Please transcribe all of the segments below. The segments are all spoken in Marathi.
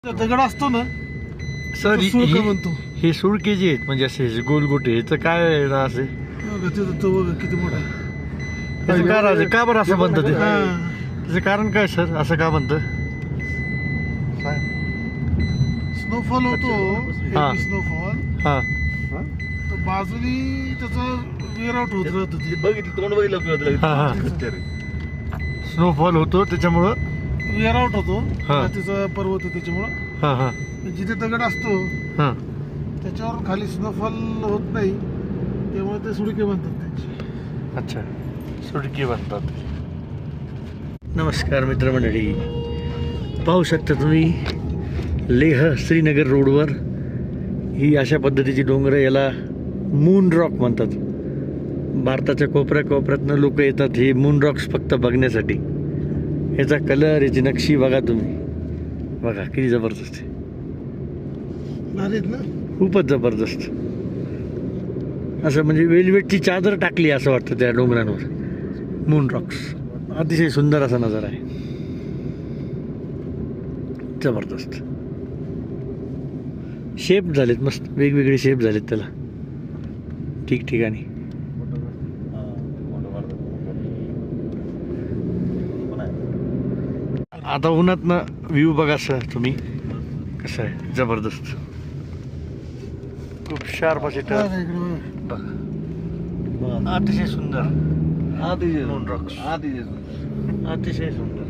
दगड असतो ना सर सुळका म्हणतो. हे सुळके जे आहेत म्हणजे असे गोलगोटे ह्याचं काय आहे ना असे बघा तिथं तो बघा किती मोठा आहे. त्याचं काय राहते का बरं असं बनतं ते हा. त्याचं कारण काय सर असं का बनतं स्नोफॉल होतो हा. हेवी स्नोफॉल हां तर बाजूनी त्याचं वेअर आउट होत राहतं ते. बघितलं तोंड बघितलं हां हां स्नोफॉल होतो त्याच्यामुळं वेअर आउट होतो हा. तिचा पर्वत आहे त्याच्यामुळं हां हां जिथे दगड असतो हां त्याच्यावर खाली स्नोफॉल होत नाही त्यामुळे ते सुडके बनतात त्यांची. अच्छा सुडकी बनतात. नमस्कार मित्रमंडळी, पाहू शकता तुम्ही लेह श्रीनगर रोडवर ही अशा पद्धतीची डोंगर याला मून रॉक म्हणतात. भारताच्या कोपऱ्या कोपऱ्यातनं लोक येतात हे मून रॉक्स फक्त बघण्यासाठी. याचा कलर याची नक्षी बघा तुम्ही, बघा किती जबरदस्त आहे, भारी आहेत ना. खूपच जबरदस्त. असं म्हणजे वेलवेटची चादर टाकली असं वाटतं त्या डोंगरांवर. मून रॉक्स अतिशय सुंदर असा नजारा आहे, जबरदस्त. शेप झालेत मस्त, वेगवेगळे शेप झालेत त्याला ठिकठिकाणी. आता उन्हातनं व्ह्यू बघा सर तुम्ही कसं आहे, जबरदस्त. खूप शार्प असे बघा इकडे बघा. बघा अतिशय सुंदर मून रॉक्स, हॉटेलला अतिशय सुंदर.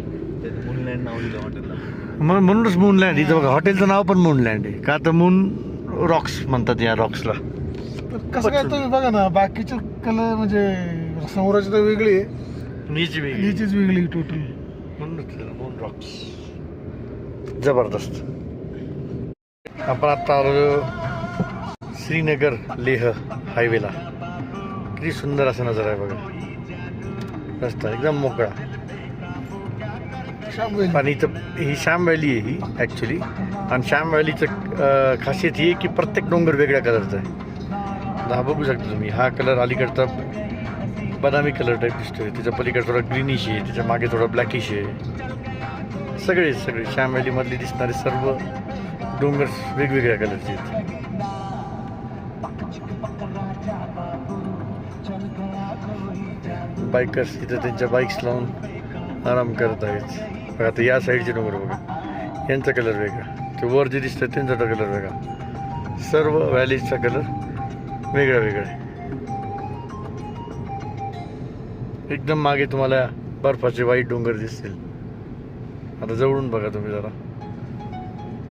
नाव दिलं हॉटेलला. म्हणूनच मूनलँड इथं बघा. हॉटेलचं नाव पण मूनलँड आहे का तर मून रॉक्स म्हणतात या रॉक्सला. तर कसं काय तुम्ही बघा ना, बाकीचे कलर म्हणजे समोराची तर वेगळी आहे, नीची वेगळी नीचीच वेगळी टोटल. म्हणूनच मून रॉक्स जबरदस्त. आपण आता आलो श्रीनगर लेह हायवेला. किती सुंदर असा नजारा आहे बघा. रस्ता एकदम मोकळा शामवेली. आणि इथं ही श्याम व्हॅली आहे ही ॲक्च्युली. आणि श्याम व्हॅलीचं खासियत ही आहे की प्रत्येक डोंगर वेगळ्या कलरचा आहे. हा बघू शकता तुम्ही, हा कलर अलीकडचा बदामी कलर टाईप दिसतोय, त्याच्या पलीकडे थोडा ग्रीनिश आहे, त्याच्या मागे थोडा ब्लॅकिश आहे. सगळे श्याम व्हॅलीमधले दिसणारे सर्व डोंगर वेगवेगळ्या कलरचे आहेत. बायकर्स इथं त्यांच्या बाईक्स लावून आराम करत आहेत. बघा आता या साईडचे डोंगर बघा, यांचा कलर वेगळा, ते वर जे दिसतं त्यांचा कलर वेगळा. सर्व व्हॅलीजचा कलर वेगळा वेगळा आहे. एकदम मागे तुम्हाला बर्फाचे वाईट डोंगर दिसतील. आता जवळून बघा तुम्ही जरा.